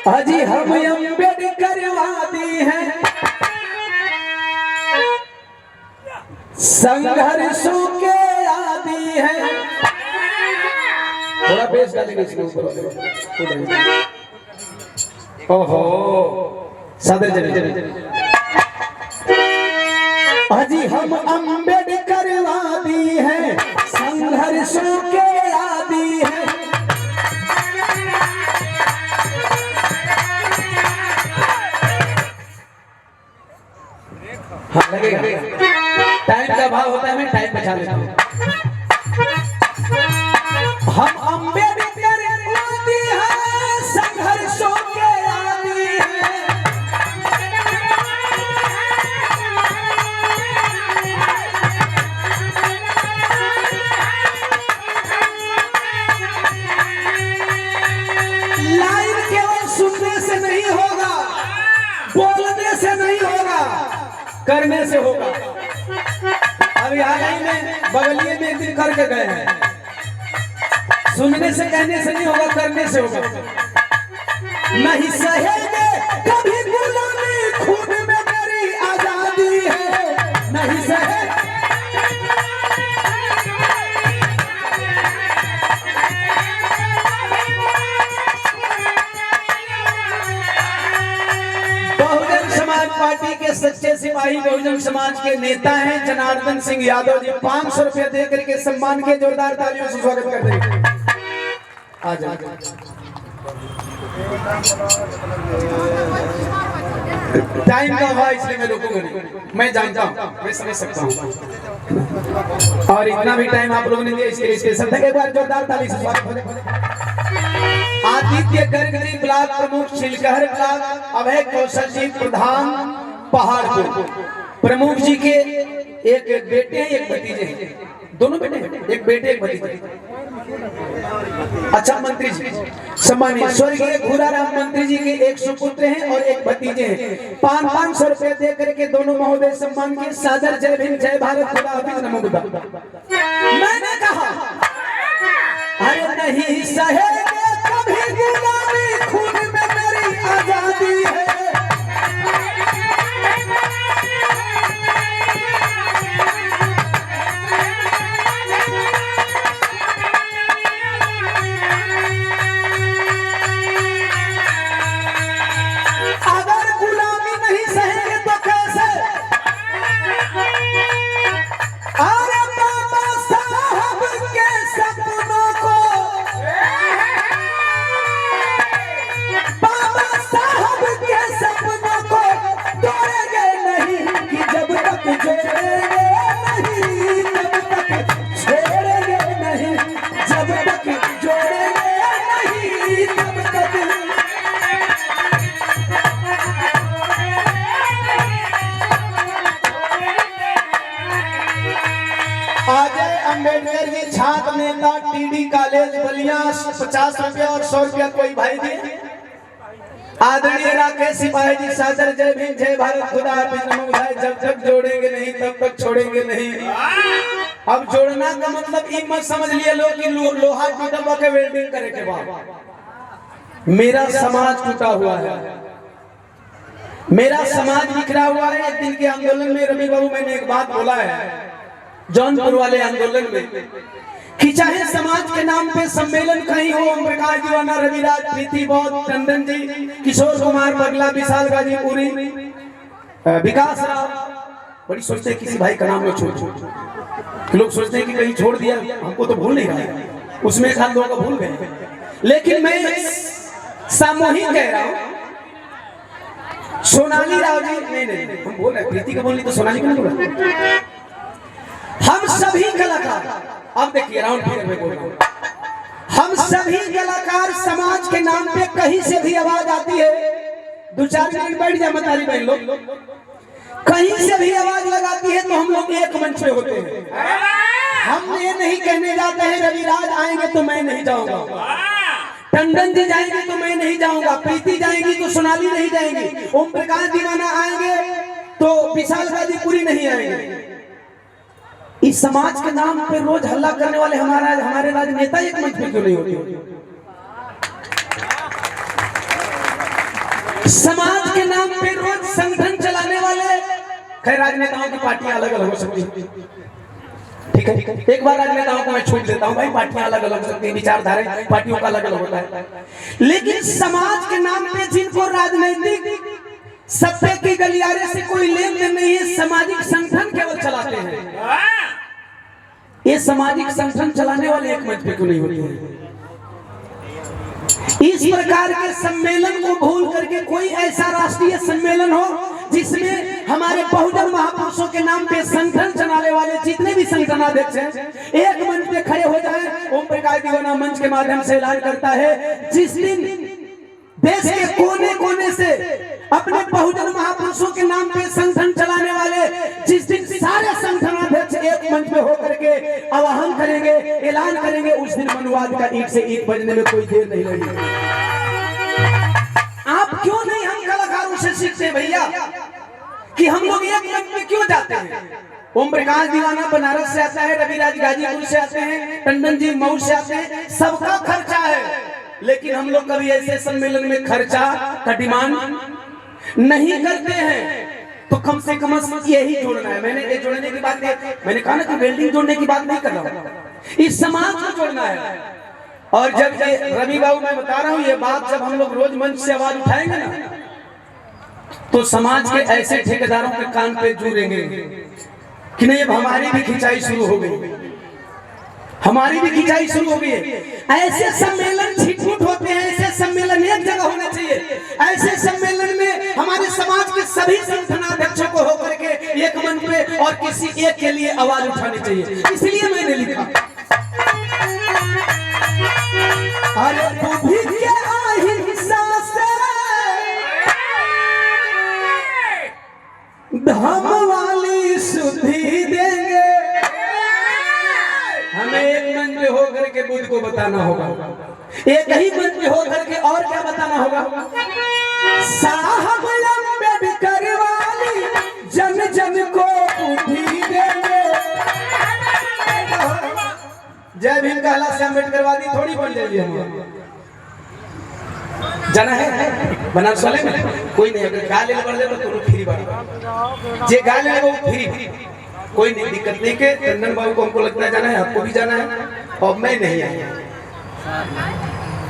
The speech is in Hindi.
अजी हम अम्बेडकरवादी हैं, संघर्षों के आदी हैं। थोड़ा बेस डालेंगे इसके ऊपर। ओहो सदर जने अजी हम अम्बेडकरवादी हैं, संघर्षों के आदी हैं। हाँ लगेगा, टाइम का भाव होता है, मैं टाइम बचा लेता हूँ। हम अम्बेडकरवादी हैं, संघर्षों के आदी हैं। लाइन केवल सुनने से नहीं होगा, बोलने से नहीं होगा, करने से होगा। अभी हाल ही में बगलिए में एक दिन करके गए हैं। सुनने से कहने से नहीं होगा, करने से होगा। नहीं सहेंगे कभी गुलामी, खून में मेरी आजादी है। नहीं सहेंगे पार्टी के सच्चे सिपाही बहुजन समाज के नेता हैं जनार्दन सिंह यादव जी 500 रुपया दे करके सम्मान के जोरदार तालियों से स्वागत कर देंगे। आ जाओ। टाइम का अभाव इसलिए मैं रोकूंगा नहीं, मैं जानता हूँ, मैं समझ सकता हूँ। और इतना भी टाइम आप लोगों ने दिया इसके स्पेशल था। एक बार जोरदार ताली से स्वागत हो जाए। आदित्य गर्ग जी ब्लॉक प्रमुख शिलकहर ब्लॉक, अभय कौशल जी प्रधान पहाड़पुर। प्रमुख जी के एक बेटे हैं, एक भतीजे हैं। दोनों बेटे हैं, एक बेटे एक भतीजे। अच्छा मंत्री जी सम्मानित स्वर्गीय घुराराम मंत्री जी के एक सुपुत्र हैं और एक भतीजे हैं। 500 रुपए दे करके दोनों महोदय सम्मान के सादर जय भीम जय भारत खुदा हाफिज नमो बुद्धा। मैंने कहा अरे नहीं सहेंगे कभी गुलामी, खून में मेरी आजादी है। अगर गुलामी नहीं सहेंगे तो कैसे? अरे बाबा साहब के सपनों को, बाबा साहब के सपनों को तोड़ेंगे नहीं कि जब तक जोड़ेंगे नहीं, जब तक छोड़ेंगे नहीं, जब तक जोड़ेंगे नहीं, तब तक। अजय अम्बेडकर जी छात्र नेता टीडी कॉलेज बलिया 50 रुपया और 100 रुपया कोई भाई दिए। आदरणीय राकेश सिपाही जी सादर जय भीम जय भारत खुदा हाफिज नमो बुद्धा। जब तक जोड़ेंगे नहीं तब तक छोड़ेंगे नहीं। अब जोड़ना का मतलब ये मत समझ लिए लोग कि लोहा टूटा के वेल्डिंग करे के बाद। मेरा समाज टूटा हुआ है, मेरा समाज बिखरा हुआ है। एक दिन के आंदोलन में रवि बाबू मैंने एक बात बोला है जौनपुर वाले आंदोलन में कि चाहे समाज के नाम पे सम्मेलन कहीं हो, ओम प्रकाश दीवाना, रविराज, प्रीति बौद्ध, टंडन जी, किशोर कुमार बगला, विशाल गाजीपुरी, विकास राव, बड़ी सोचते हैं किसी भाई का नाम में छोड़। लोग सोचते हैं कि कहीं छोड़ दिया, हमको तो भूल नहीं रहा, उसमें एक हाथ लोगों को भूल गए। लेकिन मैं सामूहिक कह रहा हूँ, सोनाली राव जी नहीं हम बोल रहे, प्रीति का बोलनी तो सोनाली को नहीं बोला। हम सभी कलाकार, अब देखिए राउंड फिगर में बोल रहा हूं, हम सभी कलाकार समाज के नाम पे कहीं से भी आवाज आती है, 2-4 मिनट बैठ जाए मतारी बहन लोग, कहीं से भी आवाज लगाती है तो हम लोग एक मंच पे होते हैं। हम ये नहीं कहने जाते हैं रविराज आएंगे तो मैं नहीं जाऊंगा, टंडन जी जाएंगे तो मैं नहीं जाऊंगा, प्रीति जाएंगी तो सोनाली नहीं जाएंगी, ओम प्रकाश दीवाना आएंगे तो विशाल गाजीपुरी नहीं आएंगे। इस समाज के नाम पे रोज हल्ला करने वाले हमारे राजनेता एक मंच पे क्यों नहीं होते? समाज के नाम पे रोज संगठन चलाने वाले, खैर राजनेताओं की पार्टियां अलग अलग हो सकती हैं, ठीक है, एक बार राजनेताओं को मैं छूट देता हूं, भाई पार्टियां अलग अलग हो सकती हैं, विचारधारा पार्टियों का अलग अलग होता है, लेकिन समाज के नाम पे जिनको राजनीतिक सत्ता की गलियारे से कोई लेन देन नहीं है, सामाजिक संगठन केवल चलाते हैं। ये सामाजिक संगठन चलाने वाले एक मंच पे क्यों नहीं होते हैं? इस प्रकार के सम्मेलन को भूल करके कोई ऐसा राष्ट्रीय सम्मेलन हो जिसमें हमारे बहुजन महापुरुषों के नाम पे संगठन चलाने वाले जितने भी संगठनाध्यक्ष हैं एक मंच पे खड़े हो जाएं। ओम प्रकाश दीवाना मंच के माध्यम से ऐलान करता है, जिस दिन देश के कोने कोने से अपने बहुजन महापुरुषों के नाम पे संगठन चलाने वाले, जिस दिन सारे संगठनाध्यक्ष एक मंच पे होकर के आह्वान करेंगे, ऐलान करेंगे, उस दिन मनुवाद का ईंट से ईंट बजने में कोई देर नहीं लगेगी। आप क्यों नहीं हम कलाकारों से सीखते भैया कि हम लोग एक मंच में क्यों जाते हैं? ओम प्रकाश दीवाना बनारस से आता है, रविराज गाजीपुर से आते हैं, टंडन जी मऊ से आते हैं, सबका खर्चा है, लेकिन हम लोग कभी ऐसे सम्मेलन में खर्चा का डिमांड नहीं करते हैं। तो कम से कम यही जोड़ना है। मैंने ये जोड़ने की बात है, मैंने कहा ना कि वेल्डिंग जोड़ने की बात नहीं कर रहा हूँ, इस समाज को जोड़ना है। और जब ये रवि बाबू मैं बता रहा हूँ ये बात, जब हम लोग रोज मंच से आवाज उठाएंगे ना तो समाज के ऐसे ठेकेदारों के कान पे जुड़ेंगे कि नहीं अब हमारी भी खिंचाई शुरू हो गई, हमारी भी खिंचाई शुरू हो गई है। ऐसे सम्मेलन छिटपुट होते हैं, ऐसे सम्मेलन एक जगह होना चाहिए। ऐसे सम्मेलन में हमारे समाज के सभी संगठनाध्यक्षों को होकर के एक मंच पे और किसी एक के लिए आवाज उठानी चाहिए। इसलिए मैंने लिखा अरे बुद्धि के अहिंसा से धर्म वाली शुद्धि देंगे। हमें एक मंच में होकर के बुद्ध को बताना होगा, एक ही मंच में होकर के और क्या बताना होगा? साहब अम्बेडकर वाली जन जन को बुद्धि देंगे। जय भीम कहला से अम्बेडकर वादी थोड़ी बन जाइए हम। जाना है बनारस वाले में कोई नहीं, अगर गा ले तो फ्री बात, जे गा ले वो फ्री, कोई नहीं दिक्कत नहीं के टंडन बाबू को हमको लगता है जाना है, आपको भी जाना है और मैं नहीं आया।